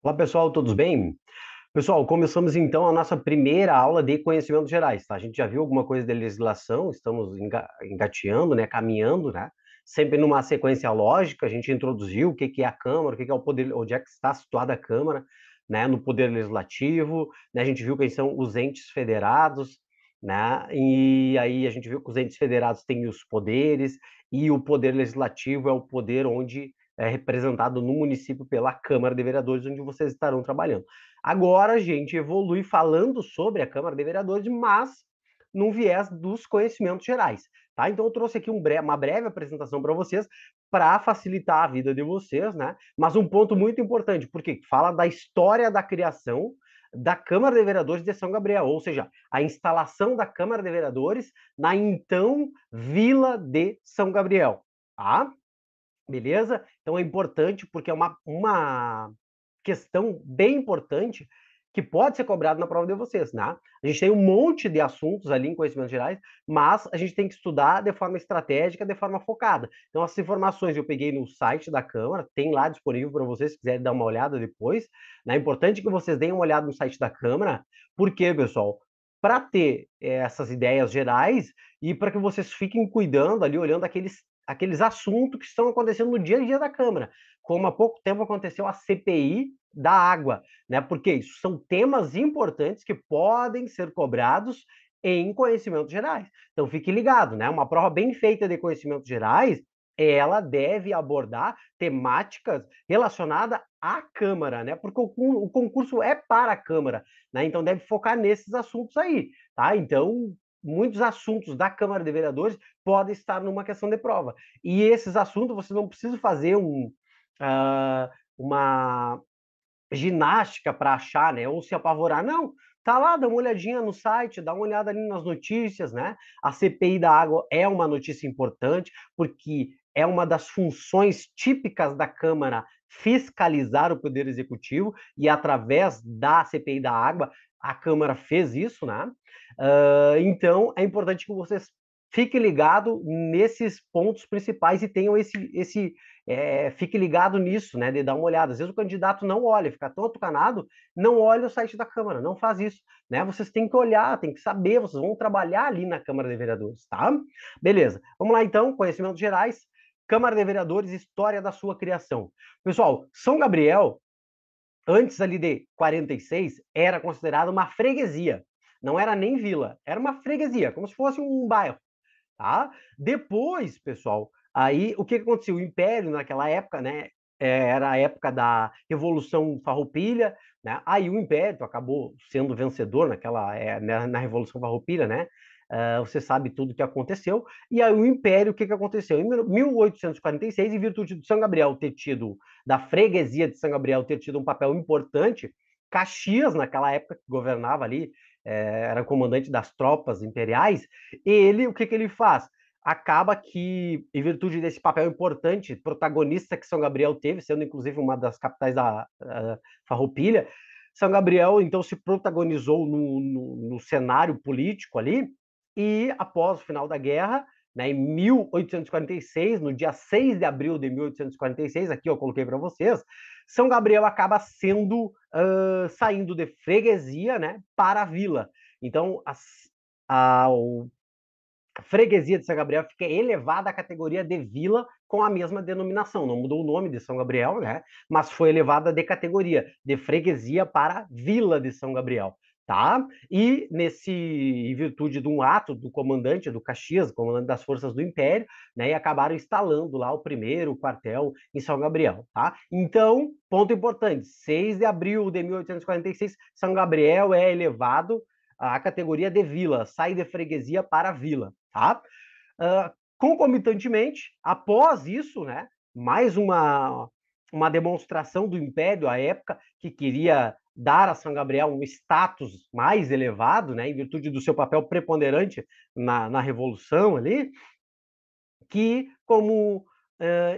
Olá, pessoal, todos bem? Pessoal, começamos então a nossa primeira aula de conhecimentos gerais, tá? A gente já viu alguma coisa de legislação, estamos engateando, né, caminhando, né? Sempre numa sequência lógica, a gente introduziu o que que é a Câmara, o que que é o poder, onde é que está situada a Câmara, né, no poder legislativo, né? A gente viu quem são os entes federados, né? E aí a gente viu que os entes federados têm os poderes e o poder legislativo é o poder onde é representado no município pela Câmara de Vereadores, onde vocês estarão trabalhando. Agora a gente evolui falando sobre a Câmara de Vereadores, mas num viés dos conhecimentos gerais, tá? Então eu trouxe aqui uma breve apresentação para vocês, para facilitar a vida de vocês, né? Mas um ponto muito importante, porque fala da história da criação da Câmara de Vereadores de São Gabriel, ou seja, a instalação da Câmara de Vereadores na então Vila de São Gabriel, tá? Beleza? Então é importante porque é uma questão bem importante que pode ser cobrado na prova de vocês, né? A gente tem um monte de assuntos ali em conhecimentos gerais, mas a gente tem que estudar de forma estratégica, de forma focada. Então, as informações eu peguei no site da Câmara, tem lá disponível para vocês, se quiserem dar uma olhada depois. Né? É importante que vocês deem uma olhada no site da Câmara, porque, pessoal, para ter essas ideias gerais e para que vocês fiquem cuidando ali, olhando aqueles assuntos que estão acontecendo no dia a dia da Câmara, como há pouco tempo aconteceu a CPI da água, né? Porque isso são temas importantes que podem ser cobrados em conhecimentos gerais. Então fique ligado, né? Uma prova bem feita de conhecimentos gerais, ela deve abordar temáticas relacionadas à Câmara, né? Porque o concurso é para a Câmara, né? Então deve focar nesses assuntos aí, tá? Então muitos assuntos da Câmara de Vereadores podem estar numa questão de prova. E esses assuntos você não precisa fazer uma ginástica para achar, né? Ou se apavorar. Não, tá lá, dá uma olhadinha no site, dá uma olhada ali nas notícias, né? A CPI da água é uma notícia importante, porque é uma das funções típicas da Câmara fiscalizar o Poder Executivo, e através da CPI da água, a Câmara fez isso, né? Então, é importante que vocês fiquem ligados nesses pontos principais e tenham fique ligado nisso, né? De dar uma olhada. Às vezes o candidato não olha, fica tão atucanado, não olha o site da Câmara, não faz isso, né? Vocês têm que olhar, têm que saber, vocês vão trabalhar ali na Câmara de Vereadores, tá? Beleza. Vamos lá então, conhecimentos gerais. Câmara de Vereadores, história da sua criação. Pessoal, São Gabriel, antes ali de 46, era considerada uma freguesia. Não era nem vila, era uma freguesia, como se fosse um bairro, tá? Depois, pessoal, aí o que aconteceu? O Império naquela época, né? Era a época da Revolução Farroupilha, né? Aí o Império acabou sendo vencedor na Revolução Farroupilha, né? Você sabe tudo o que aconteceu. E aí o Império, o que aconteceu? Em 1846, em virtude de São Gabriel ter tido, da freguesia de São Gabriel ter tido um papel importante, Caxias, naquela época que governava ali, era comandante das tropas imperiais, ele, o que ele faz? Acaba que, em virtude desse papel importante, protagonista que São Gabriel teve, sendo inclusive uma das capitais da Farroupilha, São Gabriel, então, se protagonizou no cenário político ali, e após o final da guerra, né, em 1846, no dia 6 de abril de 1846, aqui eu coloquei para vocês, São Gabriel acaba saindo de freguesia, né, para a vila. Então, a freguesia de São Gabriel fica elevada à categoria de vila com a mesma denominação. Não mudou o nome de São Gabriel, né? Mas foi elevada de categoria, de freguesia para vila de São Gabriel. Tá? E em virtude de um ato do comandante do Caxias, comandante das forças do Império, né, e acabaram instalando lá o primeiro quartel em São Gabriel, tá? Então, ponto importante, 6 de abril de 1846, São Gabriel é elevado à categoria de vila, sai de freguesia para vila, tá? Concomitantemente, após isso, né, mais uma demonstração do Império à época que queria dar a São Gabriel um status mais elevado, né, em virtude do seu papel preponderante na Revolução ali, que como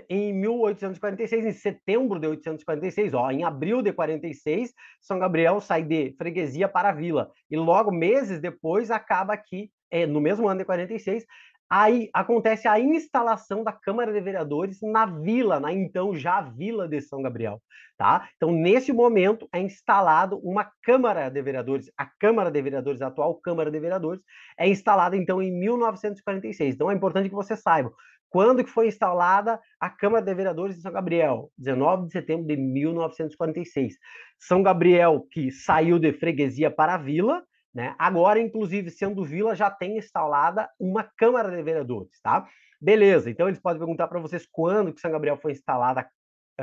em 1846, em setembro de 1846, em abril de 46, São Gabriel sai de freguesia para a vila. E logo, meses depois, acaba que, no mesmo ano de 46, Aí acontece a instalação da Câmara de Vereadores na vila, na então já Vila de São Gabriel, tá? Então, nesse momento, é instalado uma Câmara de Vereadores. A Câmara de Vereadores, a atual Câmara de Vereadores, é instalada, então, em 1946. Então, é importante que você saiba quando que foi instalada a Câmara de Vereadores de São Gabriel? 19 de setembro de 1946. São Gabriel, que saiu de freguesia para a vila, né? Agora, inclusive, sendo vila, já tem instalada uma Câmara de Vereadores, tá? Beleza, então eles podem perguntar para vocês quando que São Gabriel foi instalada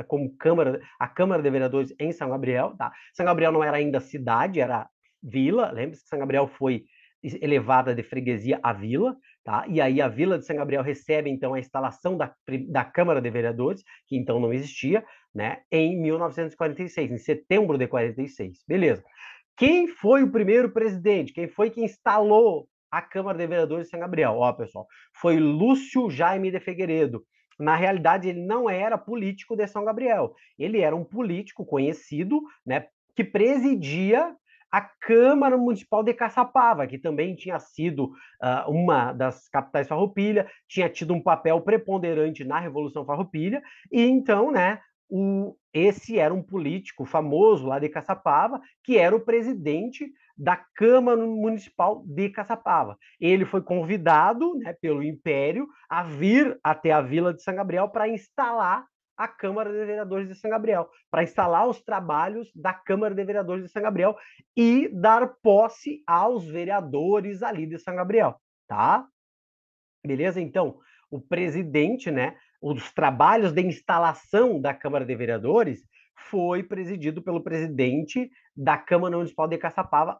como Câmara, a Câmara de Vereadores em São Gabriel, tá? São Gabriel não era ainda cidade, era vila, lembre-se que São Gabriel foi elevada de freguesia a vila, tá? E aí a vila de São Gabriel recebe, então, a instalação da Câmara de Vereadores, que então não existia, né? Em 1946, em setembro de 46, beleza. Quem foi o primeiro presidente? Quem foi que instalou a Câmara de Vereadores de São Gabriel? Ó, pessoal, foi Lúcio Jaime de Figueiredo. Na realidade, ele não era político de São Gabriel. Ele era um político conhecido, né, que presidia a Câmara Municipal de Caçapava, que também tinha sido uma das capitais farroupilha, tinha tido um papel preponderante na Revolução Farroupilha, e então, né, esse era um político famoso lá de Caçapava, que era o presidente da Câmara Municipal de Caçapava. Ele foi convidado, né, pelo Império a vir até a Vila de São Gabriel para instalar a Câmara de Vereadores de São Gabriel, para instalar os trabalhos da Câmara de Vereadores de São Gabriel e dar posse aos vereadores ali de São Gabriel, tá? Beleza? Então, o presidente, né, os trabalhos de instalação da Câmara de Vereadores foi presidido pelo presidente da Câmara Municipal de Caçapava,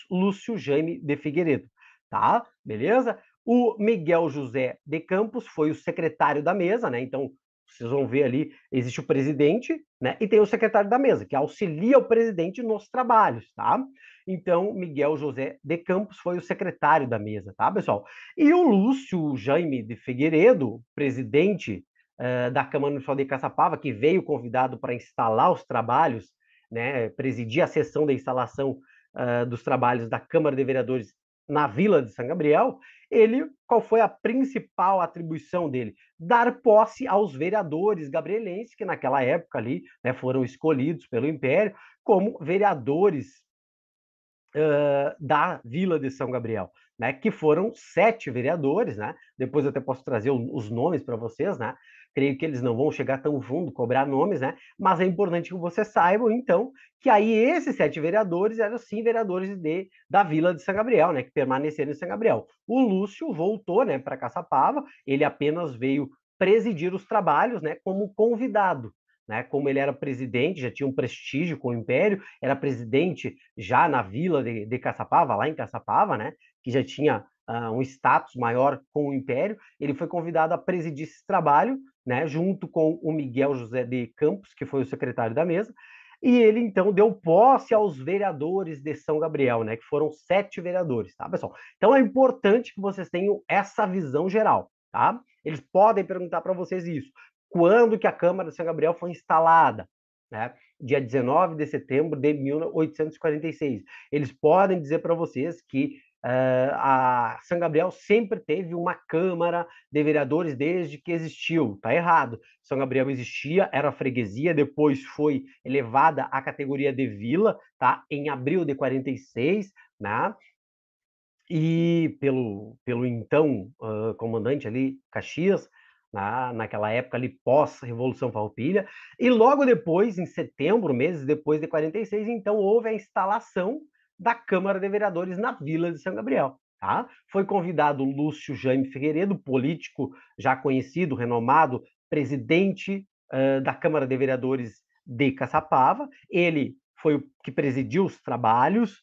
Lúcio Jaime de Figueiredo, tá? Beleza? O Miguel José de Campos foi o secretário da mesa, né? Então, vocês vão ver ali, existe o presidente, né? E tem o secretário da mesa, que auxilia o presidente nos trabalhos, tá? Então, Miguel José de Campos foi o secretário da mesa, tá, pessoal? E o Lúcio Jaime de Figueiredo, presidente da Câmara Municipal de Caçapava, que veio convidado para instalar os trabalhos, né, presidir a sessão de instalação dos trabalhos da Câmara de Vereadores na Vila de São Gabriel, qual foi a principal atribuição dele? Dar posse aos vereadores gabrielenses, que naquela época ali, né, foram escolhidos pelo Império como vereadores da Vila de São Gabriel, né? Que foram 7 vereadores, né? Depois eu até posso trazer os nomes para vocês, né? Creio que eles não vão chegar tão fundo, cobrar nomes, né? Mas é importante que vocês saibam, então, que aí esses 7 vereadores eram sim vereadores da Vila de São Gabriel, né? Que permaneceram em São Gabriel. O Lúcio voltou, né, para Caçapava, ele apenas veio presidir os trabalhos, né, como convidado, né? Como ele era presidente, já tinha um prestígio com o Império, era presidente já na vila de Caçapava, lá em Caçapava, né? Que já tinha um status maior com o Império. Ele foi convidado a presidir esse trabalho, né? Junto com o Miguel José de Campos, que foi o secretário da mesa. E ele, então, deu posse aos vereadores de São Gabriel, né? Que foram 7 vereadores, tá, pessoal? Então, é importante que vocês tenham essa visão geral, tá? Eles podem perguntar para vocês isso. Quando que a Câmara de São Gabriel foi instalada? Né? Dia 19 de setembro de 1846. Eles podem dizer para vocês que a São Gabriel sempre teve uma Câmara de Vereadores desde que existiu. Está errado. São Gabriel existia, era freguesia, depois foi elevada à categoria de vila, tá? Em abril de 46, né? E pelo então comandante ali, Caxias, naquela época ali pós-Revolução Farroupilha, e logo depois, em setembro, meses depois de 46, então houve a instalação da Câmara de Vereadores na Vila de São Gabriel. Tá? Foi convidado Lúcio Jaime Figueiredo, político já conhecido, renomado, presidente da Câmara de Vereadores de Caçapava. Ele foi o que presidiu os trabalhos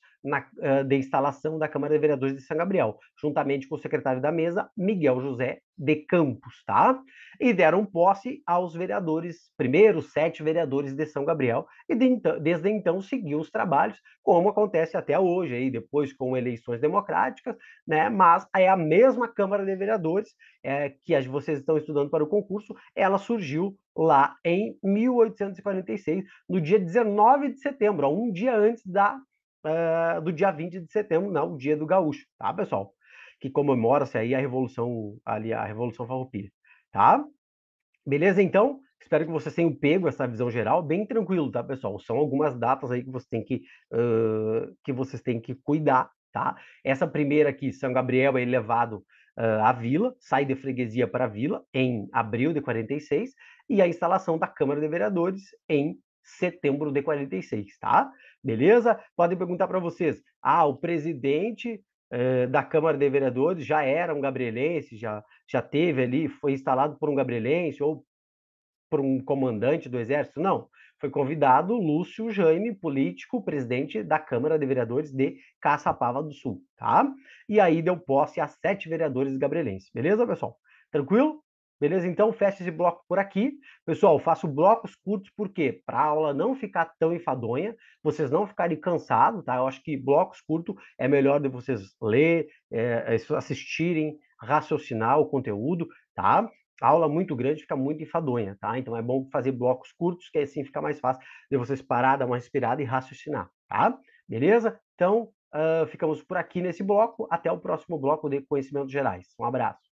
de instalação da Câmara de Vereadores de São Gabriel, juntamente com o secretário da mesa, Miguel José de Campos, tá? E deram posse aos vereadores, primeiros 7 vereadores de São Gabriel, e desde então seguiu os trabalhos, como acontece até hoje, aí, depois com eleições democráticas, né? Mas é a mesma Câmara de Vereadores que vocês estão estudando para o concurso, ela surgiu lá em 1846, no dia 19 de setembro, um dia antes do dia 20 de setembro, não, o dia do gaúcho, tá, pessoal? que comemora-se aí a Revolução, ali, a Revolução Farroupilha, tá? Beleza, então? Espero que vocês tenham pego essa visão geral, bem tranquilo, tá, pessoal? São algumas datas aí que vocês têm que cuidar, tá? Essa primeira aqui, São Gabriel é elevado à vila, sai de freguesia para a vila em abril de 46, e a instalação da Câmara de Vereadores em setembro de 46, tá? Beleza? Podem perguntar para vocês, o presidente da Câmara de Vereadores já era um gabrielense, já teve ali, foi instalado por um gabrielense ou por um comandante do Exército? Não. Foi convidado Lúcio Jaime, político, presidente da Câmara de Vereadores de Caçapava do Sul, tá? E aí deu posse a 7 vereadores gabrielenses. Beleza, pessoal? Tranquilo? Beleza? Então, fecha esse bloco por aqui. Pessoal, faço blocos curtos, por quê? Para a aula não ficar tão enfadonha, vocês não ficarem cansados, tá? Eu acho que blocos curtos é melhor de vocês ler, assistirem, raciocinar o conteúdo, tá? A aula muito grande fica muito enfadonha, tá? Então é bom fazer blocos curtos, que assim fica mais fácil de vocês parar, dar uma respirada e raciocinar, tá? Beleza? Então, ficamos por aqui nesse bloco. Até o próximo bloco de conhecimentos gerais. Um abraço.